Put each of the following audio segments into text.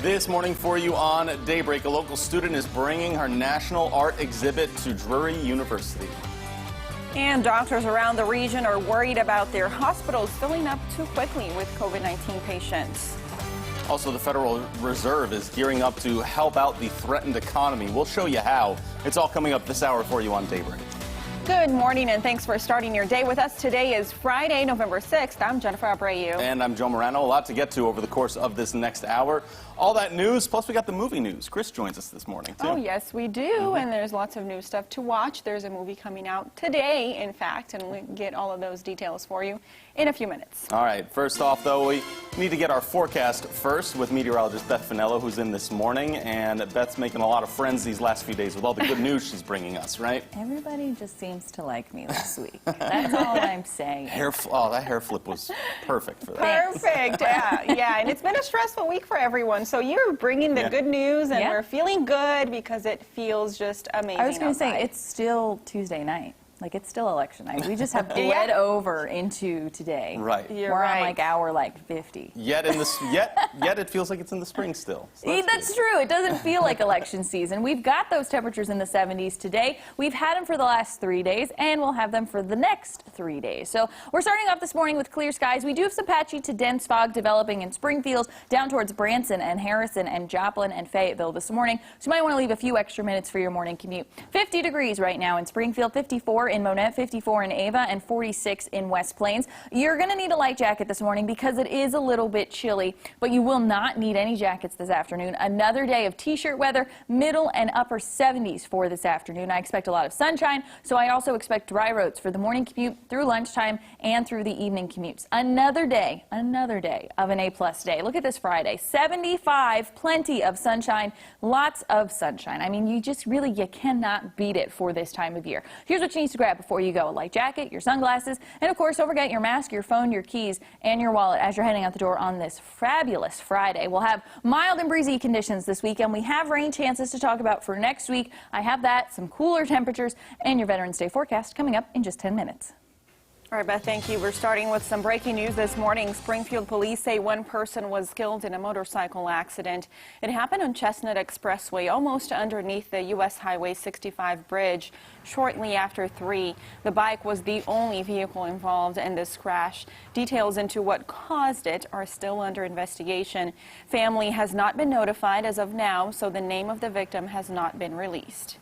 This morning for you on Daybreak, a local student is bringing her national art exhibit to Drury University. And doctors around the region are worried about their hospitals filling up too quickly with COVID-19 patients. Also, the Federal Reserve is gearing up to help out the threatened economy. We'll show you how. It's all coming up this hour for you on Daybreak. Good morning, and thanks for starting your day with us. Today is Friday, November 6th. I'm Jennifer Abreu. And I'm Joe Morano. A lot to get to over the course of this next hour. All that news, plus we got the movie news. Chris joins us this morning, too. Oh, yes, we do. And there's lots of new stuff to watch. There's a movie coming out today, in fact, and we'll get all of those details for you in a few minutes. All right. First off, though, we need to get our forecast first with meteorologist Beth Finello, who's in this morning. And Beth's making a lot of friends these last few days with all the good news she's bringing us, right? Everybody just seems to like me this week. That's all I'm saying. Oh, that hair flip was perfect for that. Perfect. Yeah, and it's been a stressful week for everyone. So you're bringing the good news, and we're feeling good because it feels just amazing. I was going to say, it's still Tuesday night. Like, it's still election night. We just have bled over into today. Right. We're on like hour 50. Yet it feels like it's in the spring still. So that's true. It doesn't feel like election season. We've got those temperatures in the 70s today. We've had them for the last 3 days, and we'll have them for the next 3 days. So we're starting off this morning with clear skies. We do have some patchy to dense fog developing in Springfield down towards Branson and Harrison and Joplin and Fayetteville this morning. So you might want to leave a few extra minutes for your morning commute. 50 degrees right now in Springfield, 54 in Monette, 54 in Ava, and 46 in West Plains. You're going to need a light jacket this morning because it is a little bit chilly, but you will not need any jackets this afternoon. Another day of t-shirt weather, middle and upper 70s for this afternoon. I expect a lot of sunshine, so I also expect dry roads for the morning commute through lunchtime and through the evening commutes. Another day of an A-plus day. Look at this Friday, 75, plenty of sunshine, lots of sunshine. I mean, you cannot beat it for this time of year. Here's what you need to grab before you go: a light jacket, your sunglasses, and of course, don't forget your mask, your phone, your keys, and your wallet as you're heading out the door on this fabulous Friday. We'll have mild and breezy conditions this weekend. We have rain chances to talk about for next week. I have that, some cooler temperatures, and your Veterans Day forecast coming up in just 10 minutes. All right, Beth, thank you. We're starting with some breaking news this morning. Springfield police say one person was killed in a motorcycle accident. It happened on Chestnut Expressway, almost underneath the U.S. Highway 65 bridge, shortly after 3. The bike was the only vehicle involved in this crash. Details into what caused it are still under investigation. Family has not been notified as of now, so the name of the victim has not been released.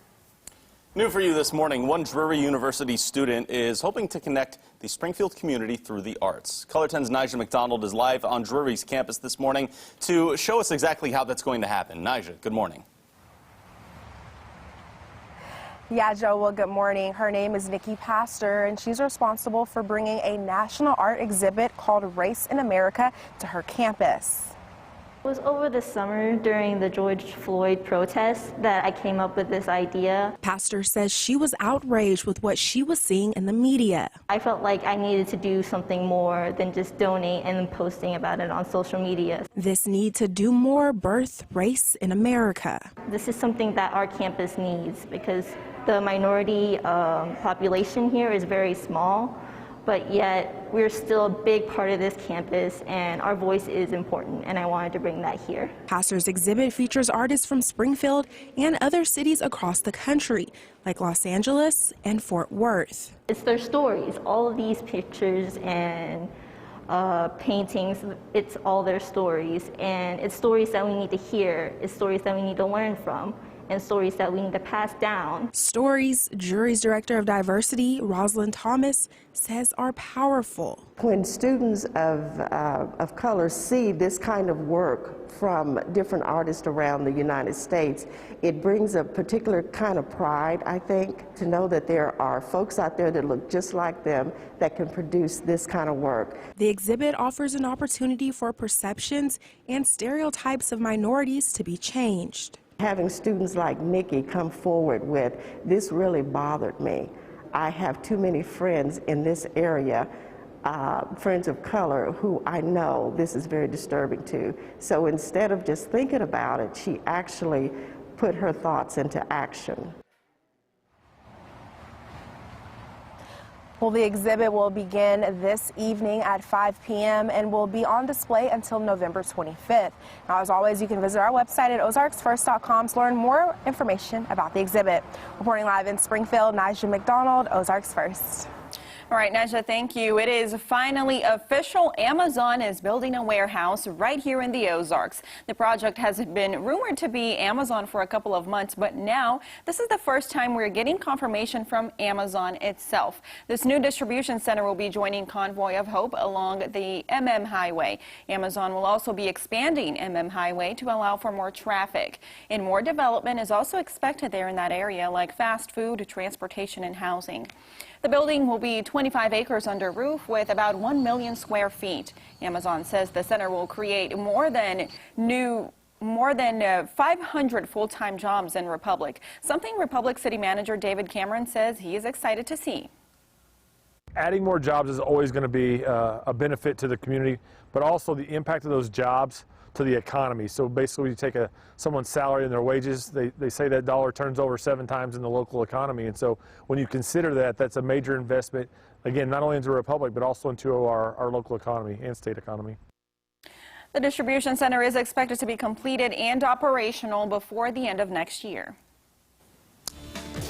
New for you this morning, one Drury University student is hoping to connect the Springfield community through the arts. Color 10's Nigel McDonald is live on Drury's campus this morning to show us exactly how that's going to happen. Nigel, good morning. Yeah, Joe, well, good morning. Her name is Nikki Pastor, and she's responsible for bringing a national art exhibit called Race in America to her campus. It was over the summer during the George Floyd protests that I came up with this idea. Pastor says she was outraged with what she was seeing in the media. I felt like I needed to do something more than just donate and then posting about it on social media. This need to do more birthed Race in America. This is something that our campus needs because the minority population here is very small, but yet we're still a big part of this campus and our voice is important, and I wanted to bring that here. Pastor's exhibit features artists from Springfield and other cities across the country, like Los Angeles and Fort Worth. It's their stories. All of these pictures and paintings, it's all their stories, and it's stories that we need to hear, it's stories that we need to learn from, and stories that we need to pass down. Stories Drury's Director of Diversity, Rosalind Thomas, says are powerful. When students of color see this kind of work from different artists around the United States, it brings a particular kind of pride, I think, to know that there are folks out there that look just like them that can produce this kind of work. The exhibit offers an opportunity for perceptions and stereotypes of minorities to be changed. Having students like Nikki come forward with, this really bothered me. I have too many friends in this area, friends of color, who I know this is very disturbing to. So instead of just thinking about it, she actually put her thoughts into action. Well, the exhibit will begin this evening at 5 p.m. and will be on display until November 25th. Now, as always, you can visit our website at ozarksfirst.com to learn more information about the exhibit. Reporting live in Springfield, Nigel McDonald, Ozarks First. All right, Najah, thank you. It is finally official. Amazon is building a warehouse right here in the Ozarks. The project has been rumored to be Amazon for a couple of months, but now this is the first time we're getting confirmation from Amazon itself. This new distribution center will be joining Convoy of Hope along the Highway. Amazon will also be expanding Highway to allow for more traffic. And more development is also expected there in that area, like fast food, transportation, and housing. The building will be 25 acres under roof with about 1 million square feet. Amazon says the center will create more than 500 full-time jobs in Republic, something Republic City Manager David Cameron says he is excited to see. Adding more jobs is always going to be a benefit to the community, but also the impact of those jobs to the economy. So basically, you take someone's salary and their wages, they say that dollar turns over 7 times in the local economy. And so when you consider that, that's a major investment, again, not only into Republic, but also into our local economy and state economy. The distribution center is expected to be completed and operational before the end of next year.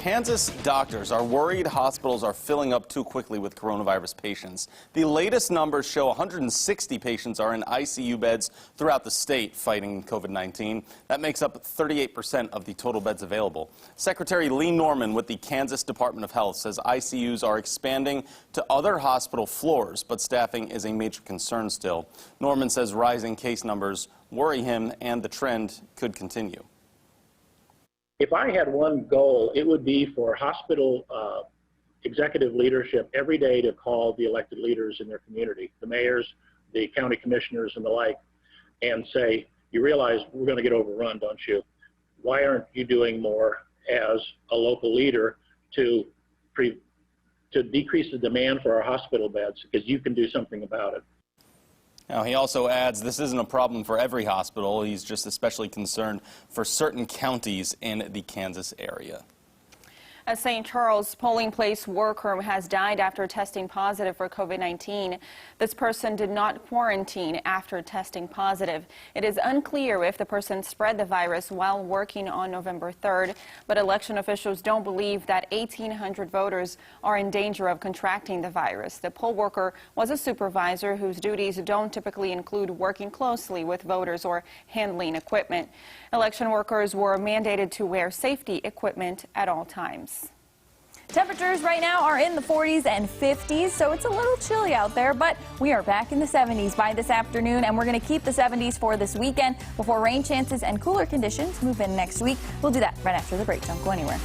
Kansas doctors are worried hospitals are filling up too quickly with coronavirus patients. The latest numbers show 160 patients are in ICU beds throughout the state fighting COVID-19. That makes up 38% of the total beds available. Secretary Lee Norman with the Kansas Department of Health says ICUs are expanding to other hospital floors, but staffing is a major concern still. Norman says rising case numbers worry him and the trend could continue. If I had one goal, it would be for hospital executive leadership every day to call the elected leaders in their community, the mayors, the county commissioners, and the like, and say, you realize we're going to get overrun, don't you? Why aren't you doing more as a local leader to decrease the demand for our hospital beds, because you can do something about it. Now, he also adds this isn't a problem for every hospital. He's just especially concerned for certain counties in the Kansas area. A St. Charles polling place worker has died after testing positive for COVID-19. This person did not quarantine after testing positive. It is unclear if the person spread the virus while working on November 3rd, but election officials don't believe that 1,800 voters are in danger of contracting the virus. The poll worker was a supervisor whose duties don't typically include working closely with voters or handling equipment. Election workers were mandated to wear safety equipment at all times. Temperatures right now are in the 40s and 50s, so it's a little chilly out there, but we are back in the 70s by this afternoon, and we're going to keep the 70s for this weekend before rain chances and cooler conditions move in next week. We'll do that right after the break. Don't go anywhere.